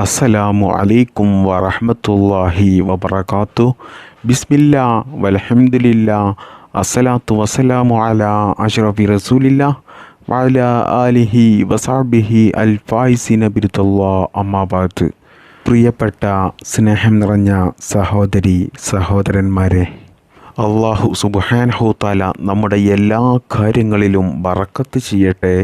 അസ്സലാമു അലൈക്കും വറഹ്മത്തുള്ളാഹി വബറകാതുഹു. ബിസ്മില്ലാ വൽഹംദുലില്ലാ അസ്സലാത്തു വസ്സലാമു അലാ അഷ്റഫി റസൂലില്ലാ വഅലാ ആലിഹി വസഹ്ബിഹി അൽ ഫായിസിന ബിറുദല്ലാഹ് അമ്മാ ബഅദ്. പ്രിയപ്പെട്ട സ്നേഹം നിറഞ്ഞ സഹോദരി സഹോദരന്മാരെ, അള്ളാഹു സുബ്ഹാനഹു തആല നമ്മുടെ എല്ലാ കാര്യങ്ങളിലും ബറക്കത്ത് ചെയ്യട്ടെ.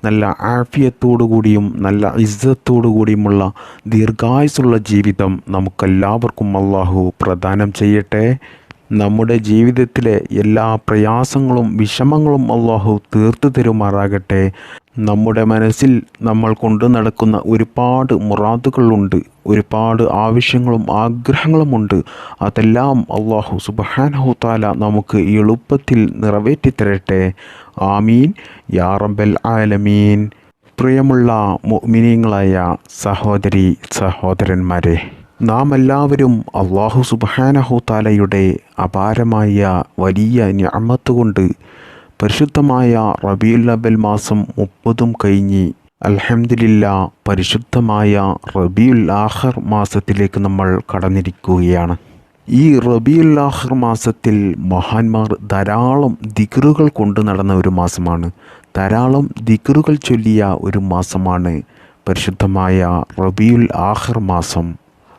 നല്ല ആഫിയത്തോടു കൂടിയും നല്ല ഇസ്സത്തോടു കൂടിയുമുള്ള ദീർഘായുസ്സുള്ള ജീവിതം നമുക്കെല്ലാവർക്കും അള്ളാഹു പ്രദാനം ചെയ്യട്ടെ. നമ്മുടെ ജീവിതത്തിലെ എല്ലാ പ്രയാസങ്ങളും വിഷമങ്ങളും അള്ളാഹു തീർത്തു തരുമാറാകട്ടെ. നമ്മുടെ മനസ്സിൽ നമ്മൾ കൊണ്ടു നടക്കുന്ന ഒരുപാട് മുറാദുകളുണ്ട്, ഒരുപാട് ആവശ്യങ്ങളും ആഗ്രഹങ്ങളുമുണ്ട്. അതെല്ലാം അള്ളാഹു സുബ്ഹാനഹു തആല നമുക്ക് എളുപ്പത്തിൽ നിറവേറ്റി തരട്ടെ. ആമീൻ യാ റബ്ബൽ ആലമീൻ. പ്രിയമുള്ള മുഅ്മിനീങ്ങളായ സഹോദരി സഹോദരന്മാരെ, നാം എല്ലാവരും അള്ളാഹു സുബ്ഹാനഹു തആലയുടെ അപാരമായ വലിയ നിഅമത്ത് കൊണ്ട് പരിശുദ്ധമായ റബീഉൽ അവ്വൽ മാസം 30 കഴിഞ്ഞ് അൽഹംദുലില്ലാ പരിശുദ്ധമായ റബീഉൽ ആഖിർ മാസത്തിലേക്ക് നമ്മൾ കടന്നിരിക്കുകയാണ്. ഈ റബീഉൽ ആഖിർ മാസത്തിൽ മഹാന്മാർ ധാരാളം ദിക്റുകൾ കൊണ്ടു നടന്ന ഒരു മാസമാണ്, ധാരാളം ദിക്റുകൾ ചൊല്ലിയ ഒരു മാസമാണ് പരിശുദ്ധമായ റബീഉൽ ആഖിർ മാസം.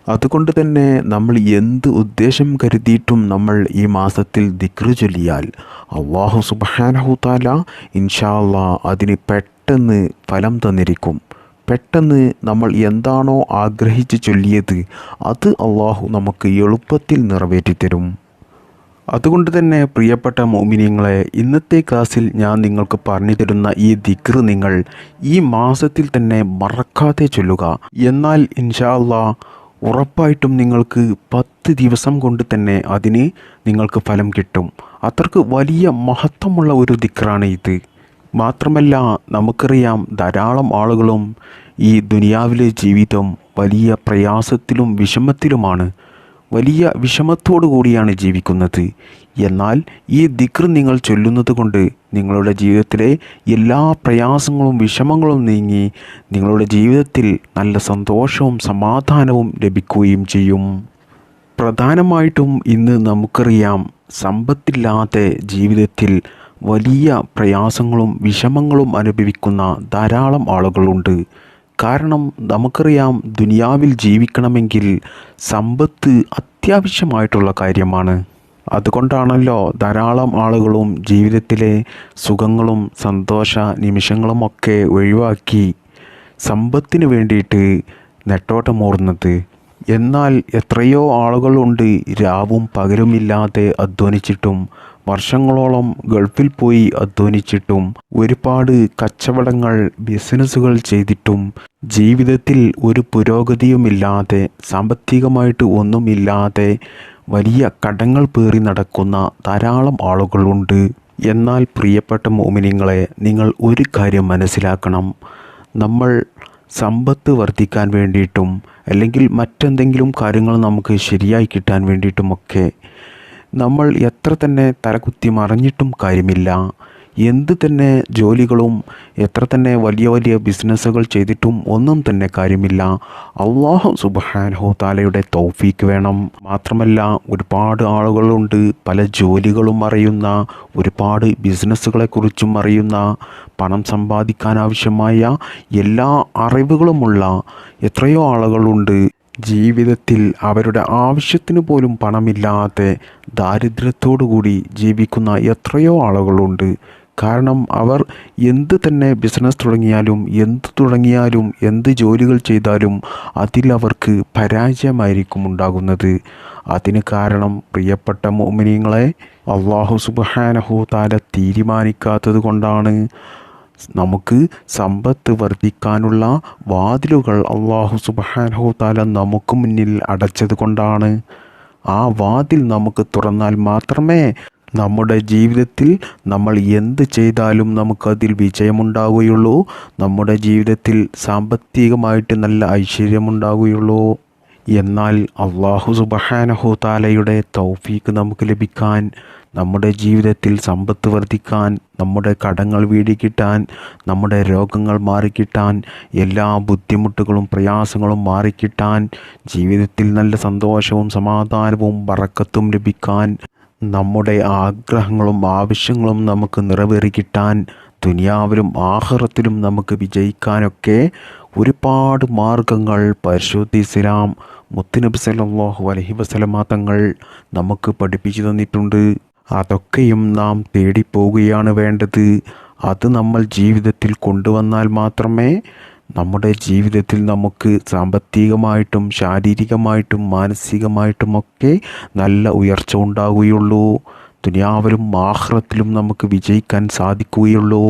അതുകൊണ്ട് തന്നെ നമ്മൾ എന്ത് ഉദ്ദേശം കരുതിയിട്ടും നമ്മൾ ഈ മാസത്തിൽ ദിക്റ് ചൊല്ലിയാൽ അല്ലാഹു സുബ്ഹാനഹു തആല ഇൻഷാ അല്ലാഹ് അതിന് പെട്ടെന്ന് ഫലം തന്നിരിക്കും. പെട്ടെന്ന് നമ്മൾ എന്താണോ ആഗ്രഹിച്ച് ചൊല്ലിയത് അത് അല്ലാഹു നമുക്ക് എളുപ്പത്തിൽ നിറവേറ്റിത്തരും. അതുകൊണ്ട് തന്നെ പ്രിയപ്പെട്ട മുഅ്മിനീങ്ങളെ, ഇന്നത്തെ ക്ലാസ്സിൽ ഞാൻ നിങ്ങൾക്ക് പറഞ്ഞു തരുന്ന ഈ ദിക്റ് നിങ്ങൾ ഈ മാസത്തിൽ തന്നെ മറക്കാതെ ചൊല്ലുക. എന്നാൽ ഇൻഷാ അല്ലാഹ് ഉറപ്പായിട്ടും നിങ്ങൾക്ക് 10 ദിവസം കൊണ്ട് തന്നെ അതിന് നിങ്ങൾക്ക് ഫലം കിട്ടും. അത്രക്ക് വലിയ മഹത്വമുള്ള ഒരു ദിക്റാണ് ഇത്. മാത്രമല്ല, നമുക്കറിയാം ധാരാളം ആളുകളും ഈ ദുനിയാവിലെ ജീവിതം വലിയ പ്രയാസത്തിലും വിഷമത്തിലുമാണ്, വലിയ വിഷമത്തോടു കൂടിയാണ് ജീവിക്കുന്നത്. എന്നാൽ ഈ ദിക്ർ നിങ്ങൾ ചൊല്ലുന്നത് കൊണ്ട് നിങ്ങളുടെ ജീവിതത്തിലെ എല്ലാ പ്രയാസങ്ങളും വിഷമങ്ങളും നീങ്ങി നിങ്ങളുടെ ജീവിതത്തിൽ നല്ല സന്തോഷവും സമാധാനവും ലഭിക്കുകയും ചെയ്യും. പ്രധാനമായിട്ടും ഇന്ന് നമുക്കറിയാം, സമ്പത്തില്ലാതെ ജീവിതത്തിൽ വലിയ പ്രയാസങ്ങളും വിഷമങ്ങളും അനുഭവിക്കുന്ന ധാരാളം ആളുകളുണ്ട്. കാരണം നമുക്കറിയാം, ദുനിയാവിൽ ജീവിക്കണമെങ്കിൽ സമ്പത്ത് അത്യാവശ്യമായിട്ടുള്ള കാര്യമാണ്. അതുകൊണ്ടാണല്ലോ ധാരാളം ആളുകളും ജീവിതത്തിലെ സുഖങ്ങളും സന്തോഷ നിമിഷങ്ങളുമൊക്കെ ഒഴിവാക്കി സമ്പത്തിന് വേണ്ടിയിട്ട് നെട്ടോട്ടമോടുന്നത്. എന്നാൽ എത്രയോ ആളുകളുണ്ട് രാവും പകലുമില്ലാതെ അധ്വാനിച്ചിട്ടും വർഷങ്ങളോളം ഗൾഫിൽ പോയി അധ്വാനിച്ചിട്ടും ഒരുപാട് കച്ചവടങ്ങൾ ബിസിനസ്സുകൾ ചെയ്തിട്ടും ജീവിതത്തിൽ ഒരു പുരോഗതിയുമില്ലാതെ സാമ്പത്തികമായിട്ട് ഒന്നുമില്ലാതെ വലിയ കടങ്ങൾ പേറി നടക്കുന്ന ധാരാളം ആളുകളുണ്ട്. എന്നാൽ പ്രിയപ്പെട്ട മുഅ്മിനീങ്ങളെ, നിങ്ങൾ ഒരു കാര്യം മനസ്സിലാക്കണം. നമ്മൾ സമ്പത്ത് വർദ്ധിക്കാൻ വേണ്ടിയിട്ടും അല്ലെങ്കിൽ മറ്റെന്തെങ്കിലും കാര്യങ്ങൾ നമുക്ക് ശരിയായി കിട്ടാൻ വേണ്ടിയിട്ടുമൊക്കെ നമ്മൾ എത്ര തന്നെ തലകുത്തി മറിഞ്ഞിട്ടും കാര്യമില്ല. എന്ത് തന്നെ ജോലികളും എത്ര തന്നെ വലിയ വലിയ ബിസിനസ്സുകൾ ചെയ്തിട്ടും ഒന്നും തന്നെ കാര്യമില്ല. അല്ലാഹു സുബ്ഹാനഹു തആലയുടെ തൗഫീക്ക് വേണം. മാത്രമല്ല, ഒരുപാട് ആളുകളുണ്ട് പല ജോലികളും അറിയുന്ന, ഒരുപാട് ബിസിനസ്സുകളെക്കുറിച്ചും അറിയുന്ന, പണം സമ്പാദിക്കാൻ ആവശ്യമായ എല്ലാ അറിവുകളുമുള്ള എത്രയോ ആളുകളുണ്ട്. ജീവിതത്തിൽ അവരുടെ ആവശ്യത്തിന് പോലും പണമില്ലാതെ ദാരിദ്ര്യത്തോടു കൂടി ജീവിക്കുന്ന എത്രയോ ആളുകളുണ്ട്. കാരണം അവർ എന്ത് തന്നെ ബിസിനസ് തുടങ്ങിയാലും എന്ത് ജോലികൾ ചെയ്താലും അതിൽ അവർക്ക് പരാജയമായിരിക്കും ഉണ്ടാകുന്നത്. അതിന് കാരണം പ്രിയപ്പെട്ട മുഅ്മിനീങ്ങളെ, അല്ലാഹു സുബ്ഹാനഹു തആല തീരുമാനിക്കാത്തത് കൊണ്ടാണ്. നമുക്ക് സമ്പത്ത് വർദ്ധിക്കാനുള്ള വാതിലുകൾ അല്ലാഹു സുബ്ഹാനഹു തആല നമുക്ക് മുന്നിൽ അടച്ചത് കൊണ്ടാണ്. ആ വാതിൽ നമുക്ക് തുറന്നാൽ മാത്രമേ നമ്മുടെ ജീവിതത്തിൽ നമ്മൾ എന്ത് ചെയ്താലും നമുക്കതിൽ വിജയമുണ്ടാവുകയുള്ളൂ. നമ്മുടെ ജീവിതത്തിൽ സാമ്പത്തികമായിട്ട് നല്ല ഐശ്വര്യമുണ്ടാവുകയുള്ളൂ. എന്നാൽ അല്ലാഹു സുബ്ഹാനഹു തആലയുടെ തൗഫീക്ക് നമുക്ക് ലഭിക്കാൻ നമ്മുടെ ജീവിതത്തിൽ സമ്പത്ത് വർദ്ധിക്കാൻ, നമ്മുടെ കടങ്ങൾ വീടിക്കിട്ടാൻ, നമ്മുടെ രോഗങ്ങൾ മാറിക്കിട്ടാൻ, എല്ലാ ബുദ്ധിമുട്ടുകളും പ്രയാസങ്ങളും മാറിക്കിട്ടാൻ, ജീവിതത്തിൽ നല്ല സന്തോഷവും സമാധാനവും ബറക്കത്തും ലഭിക്കാൻ, നമ്മുടെ ആഗ്രഹങ്ങളും ആവശ്യങ്ങളും നമുക്ക് നിറവേറിക്കിട്ടാൻ, ദുനിയാവിലും ആഖിറത്തിലും നമുക്ക് വിജയിക്കാനൊക്കെ ഒരുപാട് മാർഗങ്ങൾ പരിശുദ്ധ ഇസ്ലാം മുത്തുനബി സല്ലല്ലാഹു അലൈഹി വസല്ലമ തങ്ങൾ നമുക്ക് പഠിപ്പിച്ചു തന്നിട്ടുണ്ട്. അതൊക്കെയും നാം തേടിപ്പോവുകയാണ് വേണ്ടത്. അത് നമ്മൾ ജീവിതത്തിൽ കൊണ്ടുവന്നാൽ മാത്രമേ നമ്മുടെ ജീവിതത്തിൽ നമുക്ക് സാമ്പത്തികമായിട്ടും ശാരീരികമായിട്ടും മാനസികമായിട്ടുമൊക്കെ നല്ല ഉയർച്ച ഉണ്ടാവുകയുള്ളൂ. ദുനിയാവിലും ആഖിറത്തിലും നമുക്ക് വിജയിക്കാൻ സാധിക്കുകയുള്ളൂ.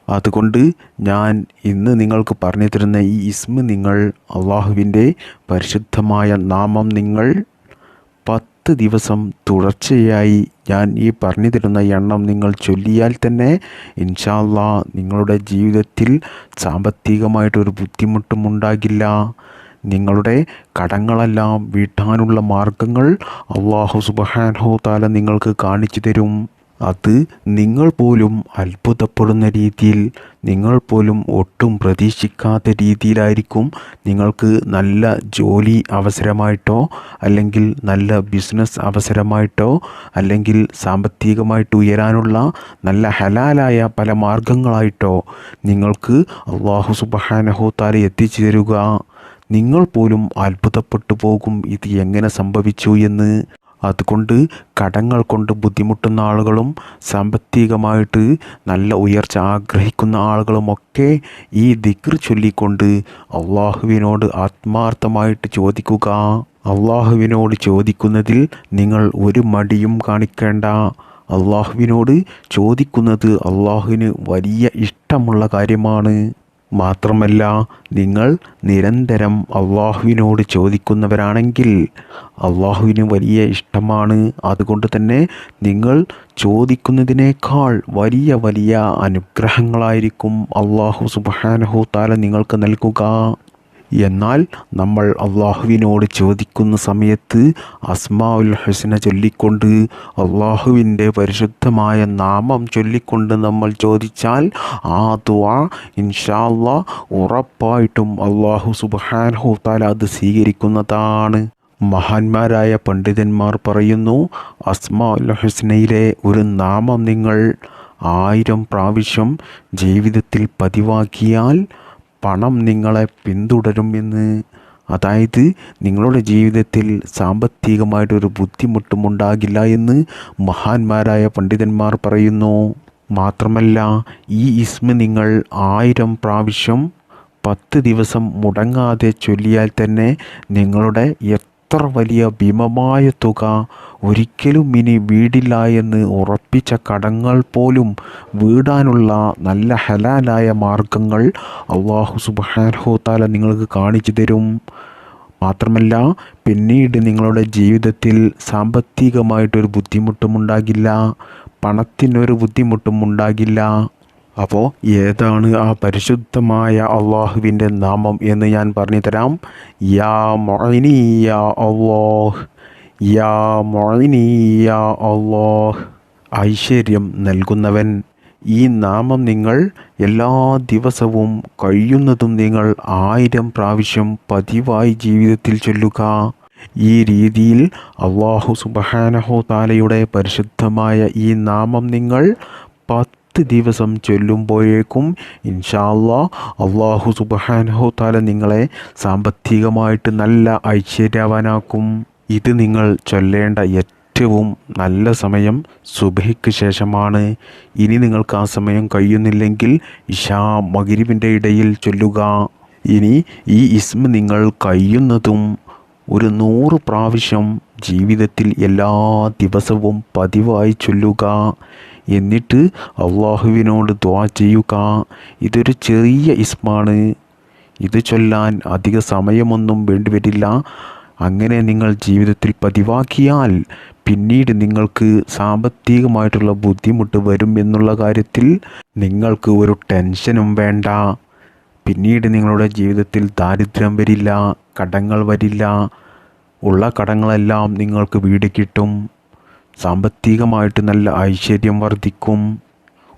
അതുകൊണ്ട് ഞാൻ ഇന്ന് നിങ്ങൾക്ക് പറഞ്ഞു തരുന്ന ഈ ഇസ്മ നിങ്ങൾ, അള്ളാഹുവിൻ്റെ പരിശുദ്ധമായ നാമം നിങ്ങൾ 10 ദിവസം തുടർച്ചയായി ഞാൻ ഈ പറഞ്ഞു തരുന്ന എണ്ണം നിങ്ങൾ ചൊല്ലിയാൽ തന്നെ ഇൻഷാ അല്ലാഹ് നിങ്ങളുടെ ജീവിതത്തിൽ സാമ്പത്തികമായിട്ടൊരു ബുദ്ധിമുട്ടും ഉണ്ടാകില്ല. നിങ്ങളുടെ കടങ്ങളെല്ലാം വീട്ടാനുള്ള മാർഗങ്ങൾ അല്ലാഹു സുബ്ഹാനഹു തആല നിങ്ങൾക്ക് കാണിച്ചു തരും. അത് നിങ്ങൾ പോലും അത്ഭുതപ്പെടുന്ന രീതിയിൽ, നിങ്ങൾ പോലും ഒട്ടും പ്രതീക്ഷിക്കാത്ത രീതിയിലായിരിക്കും നിങ്ങൾക്ക് നല്ല ജോലി അവസരമായിട്ടോ അല്ലെങ്കിൽ നല്ല ബിസിനസ് അവസരമായിട്ടോ അല്ലെങ്കിൽ സാമ്പത്തികമായിട്ട് ഉയരാനുള്ള നല്ല ഹലാലായ പല മാർഗങ്ങളായിട്ടോ നിങ്ങൾക്ക് അല്ലാഹു സുബ്ഹാനഹു തആല എത്തിച്ചു തരുക. നിങ്ങൾ പോലും അത്ഭുതപ്പെട്ടു പോകും ഇത് എങ്ങനെ സംഭവിച്ചു എന്ന്. അതുകൊണ്ട് കടങ്ങൾ കൊണ്ട് ബുദ്ധിമുട്ടുന്ന ആളുകളും സാമ്പത്തികമായിട്ട് നല്ല ഉയർച്ച ആഗ്രഹിക്കുന്ന ആളുകളുമൊക്കെ ഈ ദിക്ർ ചൊല്ലിക്കൊണ്ട് അള്ളാഹുവിനോട് ആത്മാർത്ഥമായിട്ട് ചോദിക്കുക. അള്ളാഹുവിനോട് ചോദിക്കുന്നതിൽ നിങ്ങൾ ഒരു മടിയും കാണിക്കേണ്ട. അള്ളാഹുവിനോട് ചോദിക്കുന്നത് അള്ളാഹുവിന് വലിയ ഇഷ്ടമുള്ള കാര്യമാണ്. മാത്രമല്ല, നിങ്ങൾ നിരന്തരം അള്ളാഹുവിനോട് ചോദിക്കുന്നവരാണെങ്കിൽ അള്ളാഹുവിന് വലിയ ഇഷ്ടമാണ്. അതുകൊണ്ട് തന്നെ നിങ്ങൾ ചോദിക്കുന്നതിനേക്കാൾ വലിയ വലിയ അനുഗ്രഹങ്ങളായിരിക്കും അള്ളാഹു സുബ്ഹാനഹു തആല നിങ്ങൾക്ക് നൽകുക. എന്നാൽ നമ്മൾ അള്ളാഹുവിനോട് ചോദിക്കുന്ന സമയത്ത് അസ്മാഉൽ ഹുസ്ന ചൊല്ലിക്കൊണ്ട്, അള്ളാഹുവിൻ്റെ പരിശുദ്ധമായ നാമം ചൊല്ലിക്കൊണ്ട് നമ്മൾ ചോദിച്ചാൽ ആ ദുആ ഇൻഷാ അല്ലാഹ് ഉറപ്പായിട്ടും അള്ളാഹു സുബ്ഹാനഹു തആല അത് സ്വീകരിക്കുന്നതാണ്. മഹാന്മാരായ പണ്ഡിതന്മാർ പറയുന്നു, അസ്മാഉൽ ഹുസ്നയിലെ ഒരു നാമം നിങ്ങൾ 1000 പ്രാവശ്യം ജീവിതത്തിൽ പതിവാക്കിയാൽ പണം നിങ്ങളെ പിന്തുടരും എന്ന്. അതായത് നിങ്ങളുടെ ജീവിതത്തിൽ സാമ്പത്തികമായിട്ടൊരു ബുദ്ധിമുട്ടും ഉണ്ടാകില്ല എന്ന് മഹാന്മാരായ പണ്ഡിതന്മാർ പറയുന്നു. മാത്രമല്ല, ഈ ഇസ്മ നിങ്ങൾ 1000 പ്രാവശ്യം 10 ദിവസം മുടങ്ങാതെ ചൊല്ലിയാൽ തന്നെ നിങ്ങളുടെ എത്ര വലിയ ഭീമമായ തുക, ഒരിക്കലും ഇനി വീടില്ല എന്ന് ഉറപ്പിച്ച കടങ്ങൾ പോലും വീടാനുള്ള നല്ല ഹലാലായ മാർഗങ്ങൾ അല്ലാഹു സുബ്ഹാനഹു തആല നിങ്ങൾക്ക് കാണിച്ചു തരും. മാത്രമല്ല, പിന്നീട് നിങ്ങളുടെ ജീവിതത്തിൽ സാമ്പത്തികമായിട്ടൊരു ബുദ്ധിമുട്ടും ഉണ്ടാകില്ല, പണത്തിനൊരു ബുദ്ധിമുട്ടും ഉണ്ടാകില്ല. അപ്പോൾ ഏതാണ് ആ പരിശുദ്ധമായ അള്ളാഹുവിൻ്റെ നാമം എന്ന് ഞാൻ പറഞ്ഞു തരാം. യാ മുഈനി യാ അല്ലാഹ്, യാ മുഈനി യാ അല്ലാഹ്, ഐശ്വര്യം നൽകുന്നവൻ. ഈ നാമം നിങ്ങൾ എല്ലാ ദിവസവും കഴിയുന്നതും നിങ്ങൾ 1000 പ്രാവശ്യം പതിവായി ജീവിതത്തിൽ ചൊല്ലുക. ഈ രീതിയിൽ അല്ലാഹു സുബ്ഹാനഹു തആലയുടെ പരിശുദ്ധമായ ഈ നാമം നിങ്ങൾ 10 ദിവസം ചൊല്ലുമ്പോഴേക്കും ഇൻഷാ അല്ലാഹ് അല്ലാഹു സുബ്ഹാനഹു തആല നിങ്ങളെ സാമ്പത്തികമായിട്ട് നല്ല ഐശ്വര്യവാനാക്കും. ഇത് നിങ്ങൾ ചൊല്ലേണ്ട ഏറ്റവും നല്ല സമയം സുബ്ഹിക്ക് ശേഷമാണ്. ഇനി നിങ്ങൾക്ക് ആ സമയം കഴിയുന്നില്ലെങ്കിൽ ഇശാ മഗ്‌രിബിൻ്റെ ഇടയിൽ ചൊല്ലുക. ഇനി ഈ ഇസ്മ നിങ്ങൾ കഴിയുന്നതും ഒരു 100 പ്രാവശ്യം ജീവിതത്തിൽ എല്ലാ ദിവസവും പതിവായി ചൊല്ലുക. എന്നിട്ട് അള്ളാഹുവിനോട് ദുആ ചെയ്യുക. ഇതൊരു ചെറിയ ഇസ്മാണ്. ഇത് ചൊല്ലാൻ അധിക സമയമൊന്നും വേണ്ടിവരില്ല. അങ്ങനെ നിങ്ങൾ ജീവിതത്തിൽ പതിവാക്കിയാൽ പിന്നീട് നിങ്ങൾക്ക് സാമ്പത്തികമായിട്ടുള്ള ബുദ്ധിമുട്ട് വരും എന്നുള്ള കാര്യത്തിൽ നിങ്ങൾക്ക് ഒരു ടെൻഷനും വേണ്ട. പിന്നീട് നിങ്ങളുടെ ജീവിതത്തിൽ ദാരിദ്ര്യം വരില്ല, കടങ്ങൾ വരില്ല. ഉള്ള കടങ്ങളെല്ലാം നിങ്ങൾക്ക് വീട് കിട്ടും. സാമ്പത്തികമായിട്ട് നല്ല ഐശ്വര്യം വർദ്ധിക്കും.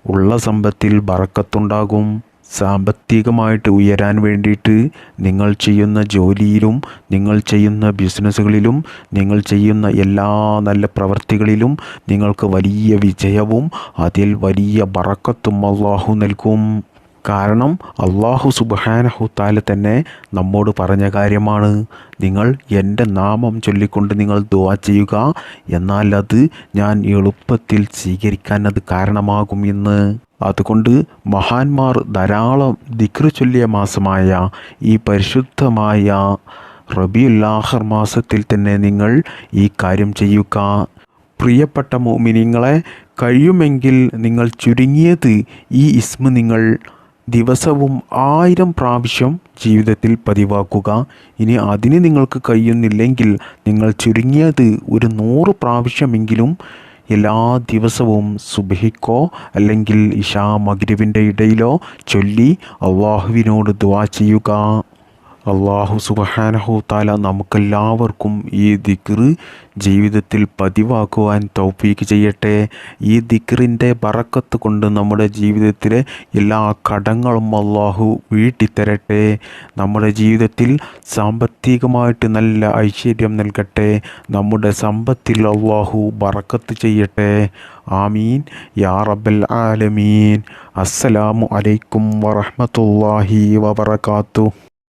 ഉള്ള സമ്പത്തിൽ ബറക്കത്തുണ്ടാകും. സാമ്പത്തികമായിട്ട് ഉയരാൻ വേണ്ടിയിട്ട് നിങ്ങൾ ചെയ്യുന്ന ജോലിയിലും നിങ്ങൾ ചെയ്യുന്ന ബിസിനസ്സുകളിലും നിങ്ങൾ ചെയ്യുന്ന എല്ലാ നല്ല പ്രവർത്തികളിലും നിങ്ങൾക്ക് വലിയ വിജയവും അതിൽ വലിയ ബറക്കത്തും അള്ളാഹു നൽകും. കാരണം അള്ളാഹു സുബ്ഹാനഹു തആല തന്നെ നമ്മോട് പറഞ്ഞ കാര്യമാണ്, നിങ്ങൾ എൻ്റെ നാമം ചൊല്ലിക്കൊണ്ട് നിങ്ങൾ ദുആ ചെയ്യുക, എന്നാൽ അത് ഞാൻ എളുപ്പത്തിൽ സ്വീകരിക്കാൻ അത് കാരണമാകും എന്ന്. അതുകൊണ്ട് മഹാന്മാർ ധാരാളം ദിക്റ് ചൊല്ലിയ മാസമായ ഈ പരിശുദ്ധമായ റബീഉൽ ആഖിർ മാസത്തിൽ തന്നെ നിങ്ങൾ ഈ കാര്യം ചെയ്യുക. പ്രിയപ്പെട്ട മുഅ്മിനീങ്ങളെ, കഴിയുമെങ്കിൽ നിങ്ങൾ ചുരുങ്ങിയത് ഈ ഇസ്മ നിങ്ങൾ ദിവസവും 1000 പ്രാവശ്യം ജീവിതത്തിൽ പതിവാക്കുക. ഇനി അതിന് നിങ്ങൾക്ക് കഴിയുന്നില്ലെങ്കിൽ നിങ്ങൾ ചുരുങ്ങിയത് ഒരു 100 പ്രാവശ്യമെങ്കിലും എല്ലാ ദിവസവും സുബ്ഹിക്കോ അല്ലെങ്കിൽ ഇശാ മഗ്രിബിൻ്റെ ഇടയിലോ ചൊല്ലി അള്ളാഹുവിനോട് ദുആ ചെയ്യുക. അള്ളാഹു സുബ്ഹാനഹു തആല നമുക്കെല്ലാവർക്കും ഈ ദിക്റ് ജീവിതത്തിൽ പതിവാക്കുവാൻ തൗഫീക്ക് ചെയ്യട്ടെ. ഈ ദിക്റിൻ്റെ ബറക്കത്ത് കൊണ്ട് നമ്മുടെ ജീവിതത്തിലെ എല്ലാ കടങ്ങളും അള്ളാഹു വീട്ടിത്തരട്ടെ. നമ്മുടെ ജീവിതത്തിൽ സാമ്പത്തികമായിട്ട് നല്ല ഐശ്വര്യം നൽകട്ടെ. നമ്മുടെ സമ്പത്തിൽ അള്ളാഹു ബറക്കത്ത് ചെയ്യട്ടെ. ആമീൻ യാ റബ്ബൽ ആലമീൻ. അസ്സലാമു അലൈക്കും വറഹ്മത്തുള്ളാഹി വബറകാതുഹു.